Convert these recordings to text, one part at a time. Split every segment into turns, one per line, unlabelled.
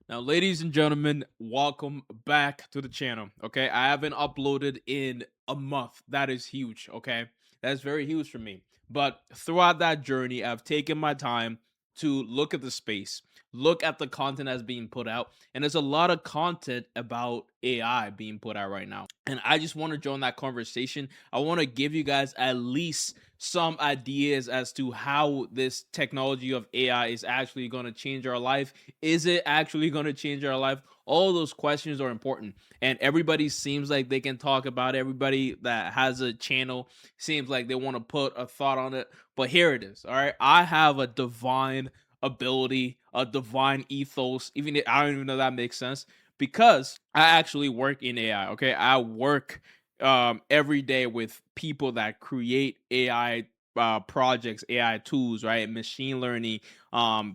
Now, ladies and gentlemen, welcome back to the channel. Okay, I haven't uploaded in a month. That is huge. Okay, that's very huge for me. But throughout that journey, I've taken my time to look at the space, look at the content that's being put out, and there's a lot of content about AI being put out right now. And I just want to join that conversation. I want to give you guys at least some ideas as to how this technology of AI is actually going to change our life. Is it actually going to change our life? All those questions are important. And everybody seems like they can talk about it. Everybody that has a channel seems like they want to put a thought on it. But here it is. All right. I have a divine ability, a divine ethos. Even I don't even know that makes sense because I actually work in AI. Okay. I work every day with people that create AI projects, AI tools, right? Machine learning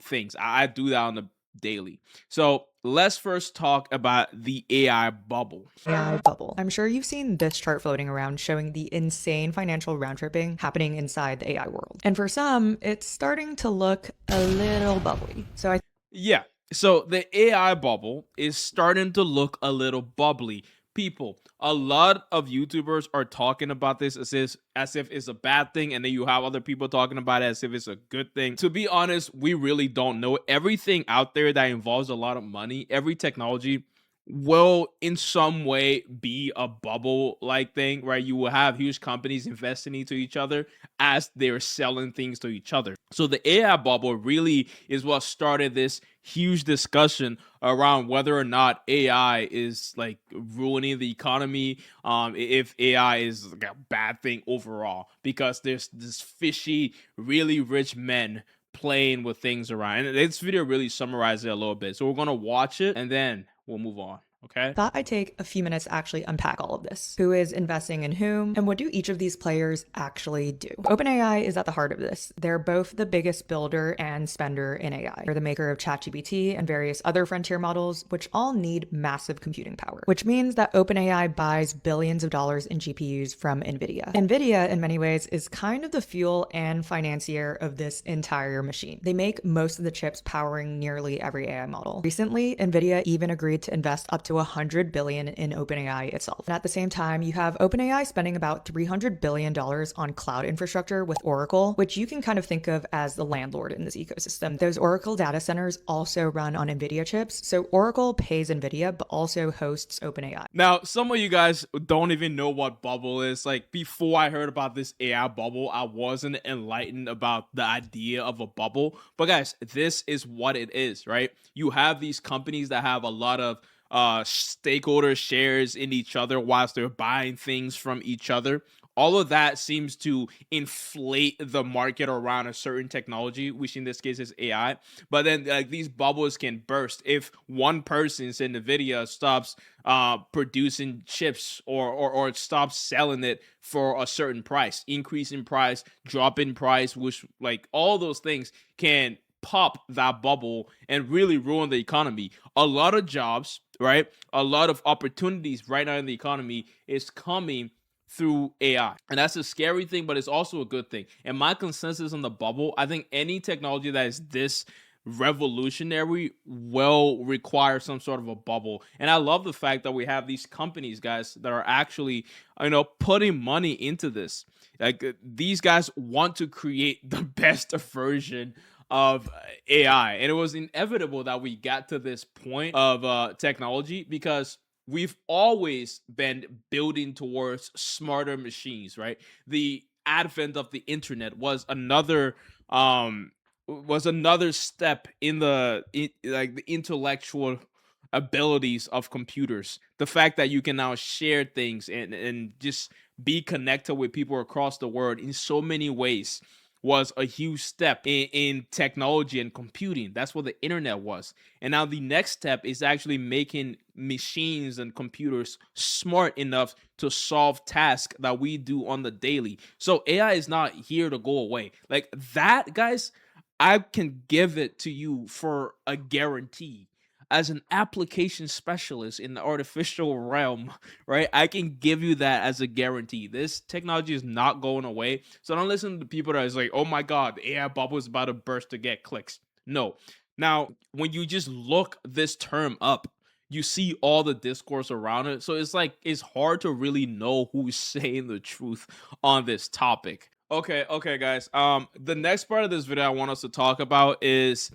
things. I do that on the daily. So let's first talk about the AI bubble.
AI bubble. I'm sure you've seen this chart floating around showing the insane financial round tripping happening inside the AI world. And for some, it's starting to look a little bubbly. So I
Yeah. So the AI bubble is starting to look a little bubbly. People, a lot of YouTubers are talking about this as if it's a bad thing, and then you have other people talking about it as if it's a good thing. To be honest, we really don't know. Everything out there that involves a lot of money, every technology will in some way be a bubble like thing, right? You will have huge companies investing into each other as they're selling things to each other. So the AI bubble really is what started this huge discussion around whether or not AI is like ruining the economy, if AI is like a bad thing overall, because there's this fishy, really rich men playing with things around. And this video really summarizes it a little bit. So we're gonna watch it and then we'll move on. Okay.
thought I'd take a few minutes to actually unpack all of this. Who is investing in whom, and what do each of these players actually do? OpenAI is at the heart of this. They're both the biggest builder and spender in AI. They're the maker of ChatGPT and various other frontier models, which all need massive computing power, which means that OpenAI buys billions of dollars in GPUs from NVIDIA. NVIDIA, in many ways, is kind of the fuel and financier of this entire machine. They make most of the chips powering nearly every AI model. Recently, NVIDIA even agreed to invest up to $100 billion in OpenAI itself. And at the same time, you have OpenAI spending about $300 billion on cloud infrastructure with Oracle, which you can kind of think of as the landlord in this ecosystem. Those Oracle data centers also run on NVIDIA chips. So Oracle pays NVIDIA, but also hosts OpenAI.
Now, some of you guys don't even know what bubble is. Like before I heard about this AI bubble, I wasn't enlightened about the idea of a bubble. But guys, this is what it is, right? You have these companies that have a lot of stakeholder shares in each other whilst they're buying things from each other. All of that seems to inflate the market around a certain technology, which in this case is AI. But then like these bubbles can burst if one person, say Nvidia, stops producing chips, or it stops selling it for a certain price, increase in price, drop in price, which like all those things can pop that bubble and really ruin the economy. A lot of jobs, right? A lot of opportunities right now in the economy is coming through AI. And that's a scary thing, but it's also a good thing. And my consensus on the bubble, I think any technology that is this revolutionary will require some sort of a bubble. And I love the fact that we have these companies, guys, that are actually, putting money into this. Like these guys want to create the best version of AI. And it was inevitable that we got to this point of technology because we've always been building towards smarter machines, right? The advent of the internet was another step in like the intellectual abilities of computers. The fact that you can now share things and just be connected with people across the world in so many ways was a huge step in technology and computing. That's what the internet was. And now the next step is actually making machines and computers smart enough to solve tasks that we do on the daily. So AI is not here to go away. Like that, guys, I can give it to you for a guarantee. As an application specialist in the artificial realm, right? I can give you that as a guarantee. This technology is not going away. So don't listen to people that is like, oh my God, the AI bubble is about to burst to get clicks. No. Now, when you just look this term up, you see all the discourse around it. So it's like it's hard to really know who's saying the truth on this topic. Okay, guys. The next part of this video I want us to talk about is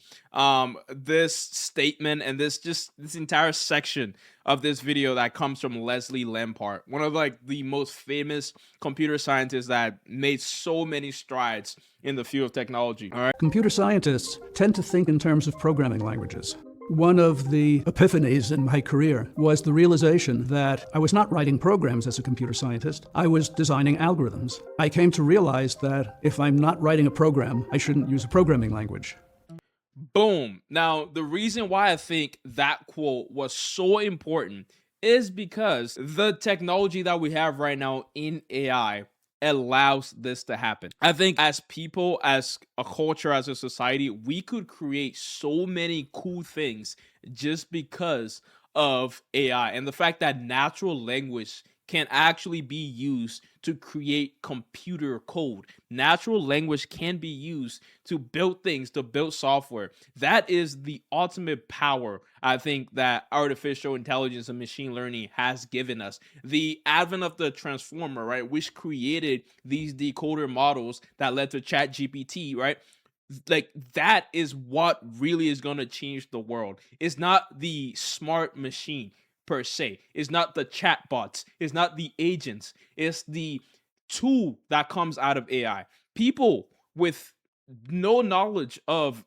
this statement and this entire section of this video that comes from Leslie Lampard, one of like the most famous computer scientists that made so many strides in the field of technology. All right.
Computer scientists tend to think in terms of programming languages. One of the epiphanies in my career was the realization that I was not writing programs as a computer scientist, I was designing algorithms. I came to realize that if I'm not writing a program, I shouldn't use a programming language.
Boom. Now, the reason why I think that quote was so important is because the technology that we have right now in AI allows this to happen. I think as people, as a culture, as a society, we could create so many cool things just because of AI and the fact that natural language can actually be used to create computer code. Natural language can be used to build things, to build software. That is the ultimate power, I think, that artificial intelligence and machine learning has given us. The advent of the transformer, right, which created these decoder models that led to ChatGPT, right? Like that is what really is going to change the world. It's not the smart machine per se. It's not the chatbots. It's not the agents. It's the tool that comes out of AI. People with no knowledge of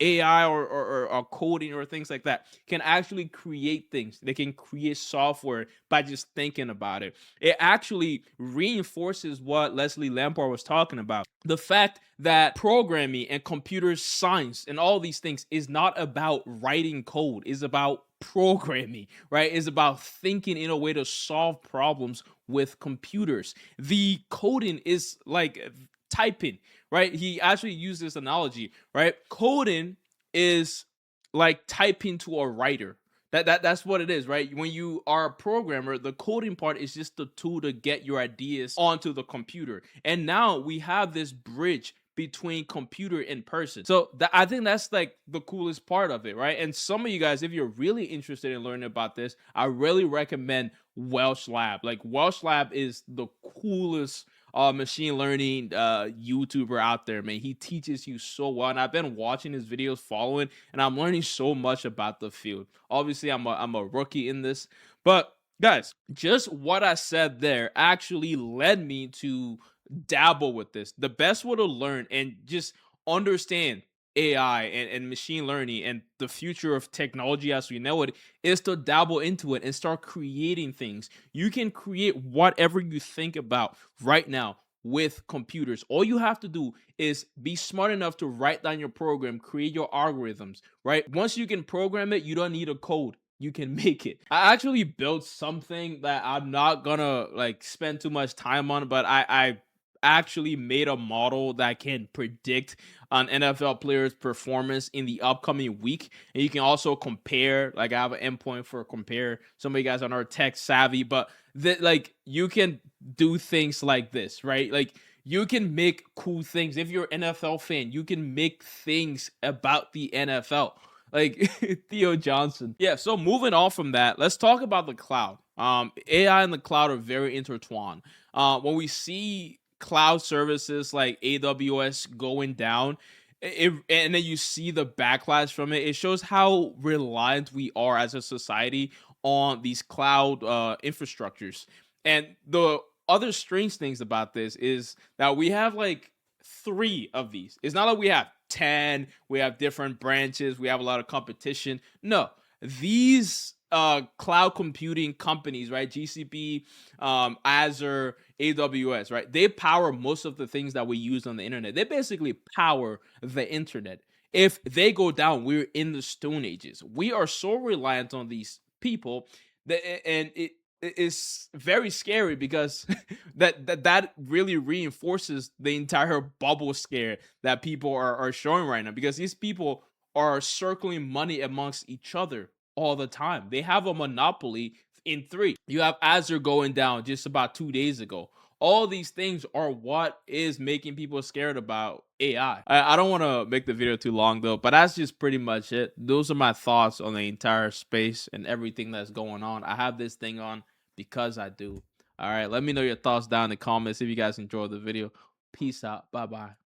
AI or coding or things like that can actually create things. They can create software by just thinking about it. It actually reinforces what Leslie Lampard was talking about. The fact that programming and computer science and all these things is not about writing code, is about programming, right? Is about thinking in a way to solve problems with computers. The coding is like typing, right? He actually used this analogy, right? Coding is like typing to a writer. That's what it is, right? When you are a programmer, the coding part is just the tool to get your ideas onto the computer. And now we have this bridge between computer and person. So I think that's like the coolest part of it, right? And some of you guys, if you're really interested in learning about this, I really recommend Welsh Lab. Like Welsh Lab is the coolest machine learning YouTuber out there, man. He teaches you so well, and I've been watching his videos, following, and I'm learning so much about the field. Obviously, I'm a rookie in this, but guys, just what I said there actually led me to dabble with this. The best way to learn and just understand AI and machine learning and the future of technology as we know it is to dabble into it and start creating things. You can create whatever you think about right now with computers. All you have to do is be smart enough to write down your program, create your algorithms, right? Once you can program it, you don't need a code. You can make it. I actually built something that I'm not gonna like spend too much time on, but I actually made a model that can predict an NFL player's performance in the upcoming week. And you can also compare, like I have an endpoint for compare. Some of you guys are tech savvy, but like you can do things like this, right? Like you can make cool things. If you're an NFL fan, you can make things about the NFL. Like Theo Johnson. Yeah, so moving on from that, let's talk about the cloud. AI and the cloud are very intertwined. When we see cloud services like AWS going down, and then you see the backlash from it, it shows how reliant we are as a society on these cloud infrastructures. And the other strange things about this is that we have like three of these. It's not like we have 10, we have different branches, we have a lot of competition. No, these cloud computing companies, right? GCP, Azure, AWS, right? They power most of the things that we use on the internet. They basically power the internet. If they go down, we're in the Stone Ages. We are so reliant on these people that, and it is very scary because that really reinforces the entire bubble scare that people are showing right now, because these people are circling money amongst each other all the time. They have a monopoly in three. You have Azure going down just about 2 days ago. all these things are what is making people scared about AI. I don't want to make the video too long though, but that's just pretty much it. Those are my thoughts on the entire space and everything that's going on. I have this thing on because I do. All right, let me know your thoughts down in the comments if you guys enjoyed the video. Peace out. Bye bye.